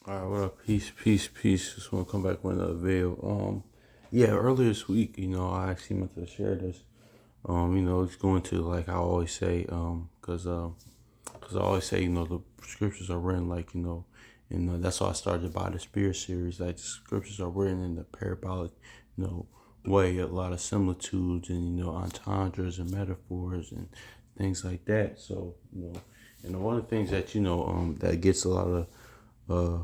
All right, what up? Peace, peace, peace. Just want to come back with another video. Yeah, earlier this week, I actually meant to share this. It's going to like I always say, cause I always say, the scriptures are written like, and that's why I started by the Spirit series. Like the scriptures are written in the parabolic, you know, way, a lot of similitudes and entendres and metaphors and things like that. So and one of the things that that gets a lot of uh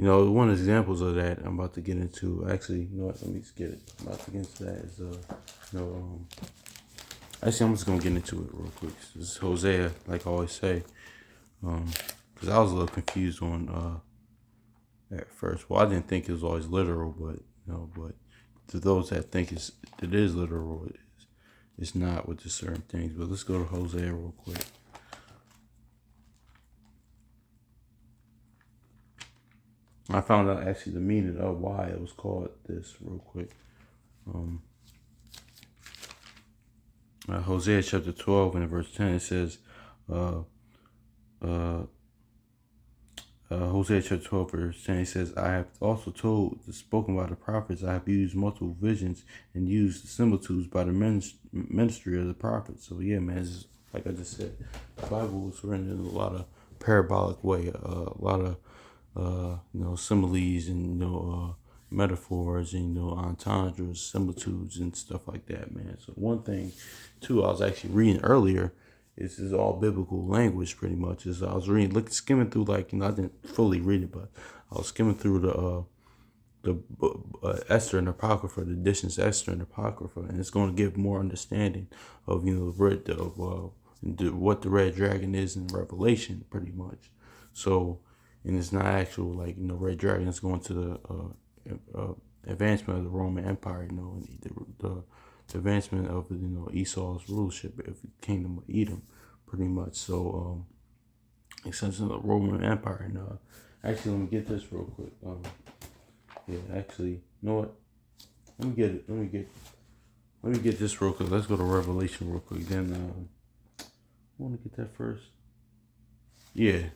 one of the examples of that I'm about to get into. Actually, you know what? Let me just get it. I'm about to get into that is you know, um, actually, I'm just gonna get into it real quick. This is Hosea, like I always say, because I was a little confused on at first. Well, I didn't think it was always literal, but but to those that think it is literal, it's not with just certain things. But let's go to Hosea real quick. I found out actually the meaning of why it was called this real quick. Um, Hosea chapter 12 and verse 10, it says, uh, uh, Hosea chapter 12 verse 10, it says, I have also spoken by the prophets, I have used multiple visions and used similitudes by the ministry of the prophets. So yeah, man, it's like I just said, the Bible was written in a lot of parabolic way, a lot of similes and metaphors and entendres, similitudes and stuff like that, man. So one thing too, I was actually reading earlier. This is all biblical language, pretty much. Is I was skimming through, like I didn't fully read it, but I was skimming through the Esther and Apocrypha, the editions Esther and Apocrypha, and it's going to give more understanding of what the red dragon is in Revelation, pretty much. So, and it's not actual like red dragon. It's going to the advancement of the Roman Empire, and the advancement of Esau's rulership of the kingdom of Edom, pretty much. So, essentially the Roman Empire. And actually, let me get this real quick. Yeah, actually, you know what? Let me get it. Let me get this real quick. Let's go to Revelation real quick. Then I want to get that first. Yeah,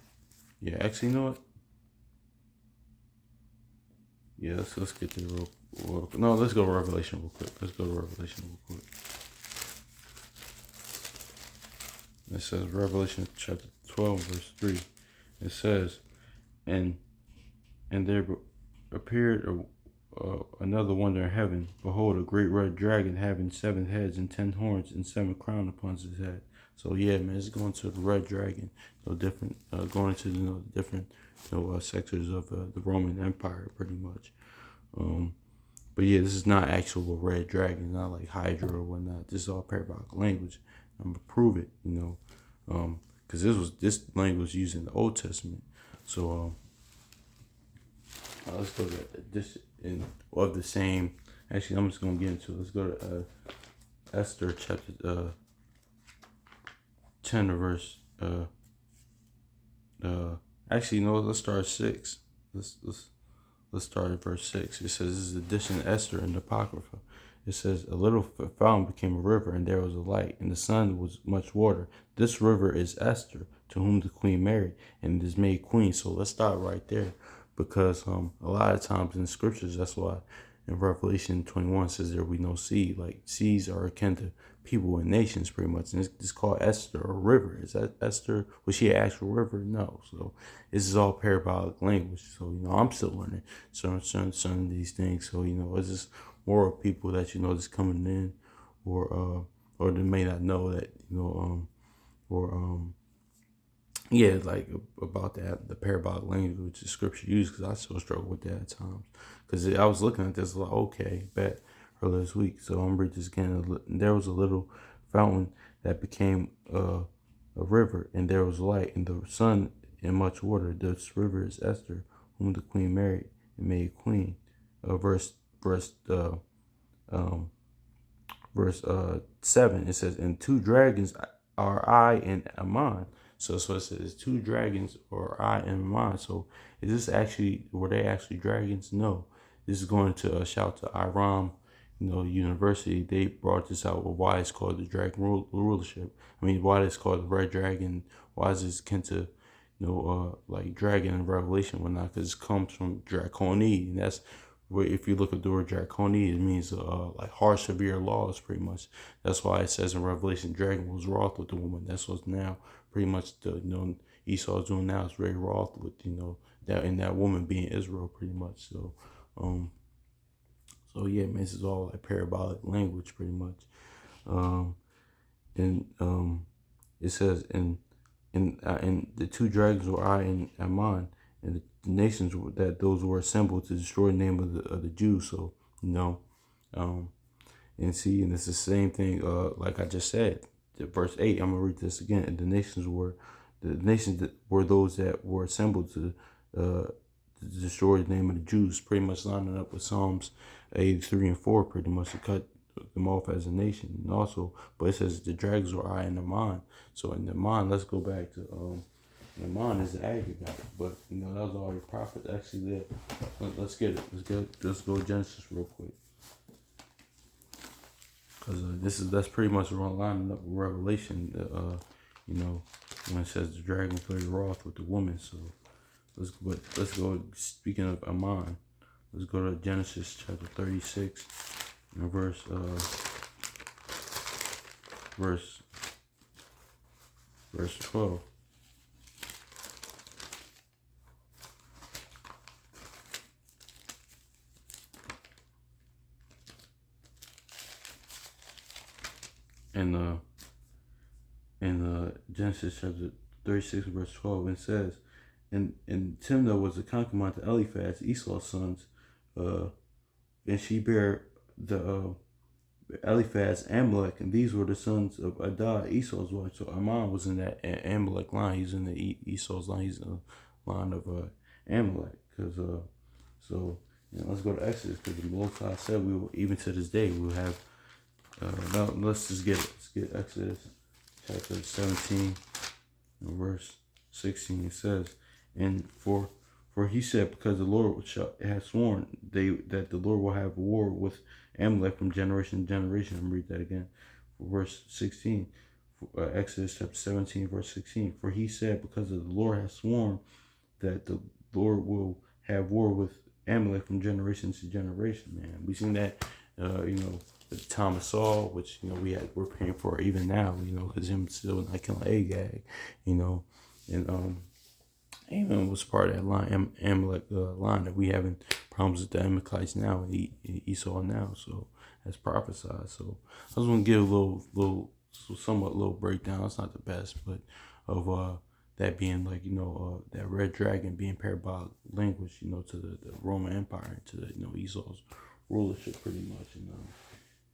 yeah. Actually, you know what? Yeah, let's get there real. No, let's go to Revelation real quick. Let's go to Revelation real quick. It says Revelation chapter 12 verse 3. It says, and there appeared another wonder in heaven. Behold, a great red dragon having 7 heads and 10 horns and 7 crowns upon his head. So yeah, man, it's going to the red dragon. Different, going to different sectors of the Roman Empire, pretty much. But yeah, this is not actual red dragon, not like Hydra or whatnot. This is all parabolic language. I'm gonna prove it, because this language was used in the Old Testament. So let's go to this in of the same. Actually, I'm just gonna get into it. Let's go to Esther chapter 10 verse. Actually, no. Let's start at 6. Let's start at verse 6. It says, this is addition to Esther and the Apocrypha. It says, a little fountain became a river, and there was a light, and the sun was much water. This river is Esther, to whom the queen married, and is made queen. So let's start right there, because a lot of times in the scriptures, that's why in Revelation 21 says there will be no sea. Like seas are akin to people and nations, pretty much. And it's called Esther, or river. Is that Esther? Was she an actual river? No. So this is all parabolic language. So I'm still learning certain these things. So it's just more people that just coming in, or they may not know that or yeah, like about the parabolic language which the scripture uses, because I still struggle with that at times. Because I was looking at this like, okay, bet earlier this week. So I'm reading this again. There was a little fountain that became a river, and there was light, and the sun and much water. This river is Esther, whom the queen married and made queen. Verse 7. It says, and 2 dragons are I and Ammon. So it says 2 dragons or I and Ammon. So were they actually dragons? No. This is going to shout to Iram, University. They brought this out with why it's called the dragon rulership. I mean, why it's called the red dragon. Why is this akin to, like dragon in Revelation, whatnot, because it comes from Draconi, and that's where, if you look at the word Draconi, it means like harsh, severe laws, pretty much. That's why it says in Revelation, dragon was wroth with the woman. That's what's now pretty much Esau's doing now. It's very wroth with that, and that woman being Israel, pretty much. Um, so yeah, man, this is all like parabolic language, pretty much. Um, and it says, and the two dragons were I and Ammon, and the nations that those were assembled to destroy the name of the Jews. So you know, um, and see, and it's the same thing. Like I just said, verse 8. I'm gonna read this again. And the nations that were those that were assembled to destroy the name of the Jews. Pretty much lining up with Psalms 83 and 4. Pretty much to cut them off as a nation. And also, but it says the dragons were I and Ammon. So in Ammon, let's go back to Ammon is the Agagite, but that was all your prophets actually there. Let's get it. Let's go to Genesis real quick. Because that's pretty much lining up with Revelation. When it says the dragon played wroth with the woman. So let's go. Speaking of Ammon, let's go to Genesis chapter 36 and verse 12. In Genesis chapter 36 verse 12, it says, and Timnah was a concubine to Eliphaz, Esau's sons, and she bare the Eliphaz, Amalek, and these were the sons of Adah, Esau's wife. So Ammon was in that Amalek line. He's in the Esau's line. He's in the line of Amalek. Let's go to Exodus, because the Most High said we will, even to this day, we will have. Now let's just get it. Let's get Exodus chapter 17 and verse 16. It says, and for he said, because the Lord has sworn that the Lord will have war with Amalek from generation to generation. I'm read that again. Verse 16. Exodus chapter 17, verse 16. For he said, because the Lord has sworn that the Lord will have war with Amalek from generation to generation. Man, we seen that, at the time of Saul, which we're paying for even now, because him still not killing Agag, and Ammon was part of that line, Amalek line, that we having problems with the Amalekites now and Esau now. So as prophesied. So I was gonna give a somewhat little breakdown. It's not the best, but of that being like that red dragon being parabolic language, to the Roman Empire, to the Esau's rulership, pretty much,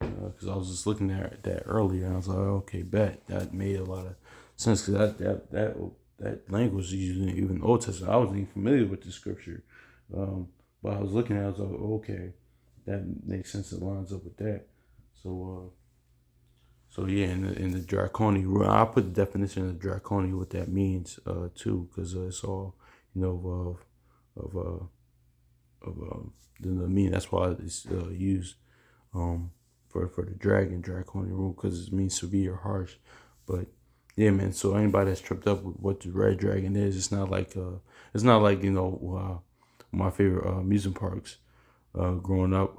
because I was just looking at that earlier, and I was like, okay, bet that made a lot of sense, because that language is used even Old Testament. I wasn't even familiar with the scripture, but I was looking at it, I was like, okay, that makes sense. It lines up with that. So yeah, in the Draconian, I put the definition of Draconian, what that means, too, because it's all the meaning. That's why it's used for the Draconian rule, because it means severe, harsh. But yeah, man. So anybody that's tripped up with what the red dragon is, it's not like my favorite amusement parks growing up.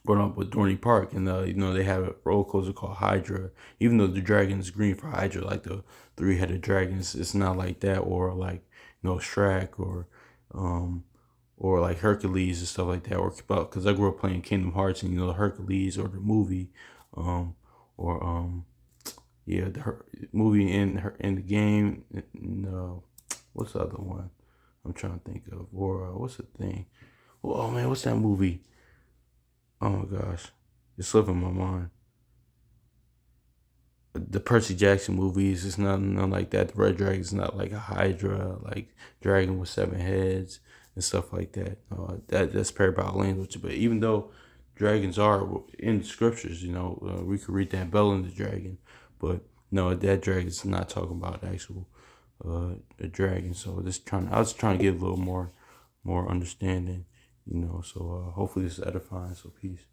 Growing up with Dorney Park, and they have a roller coaster called Hydra. Even though the dragon is green for Hydra, like the three-headed dragons, it's not like that, or like Shrek, or like Hercules and stuff like that. Or because I grew up playing Kingdom Hearts, and Hercules, or the movie, or the movie in the game. What's the other one? I'm trying to think of. Or what's the thing? Oh man, what's that movie? Oh my gosh, it's slipping my mind. The Percy Jackson movies, it's nothing like that. The Red Dragon's not like a Hydra, like dragon with 7 heads and stuff like that. That's parabolic language. But even though dragons are in the scriptures, we could read that Bell and the Dragon, but no, that dragon's not talking about actual a dragon. So I was trying to get a little more understanding. So hopefully this is edifying. So peace.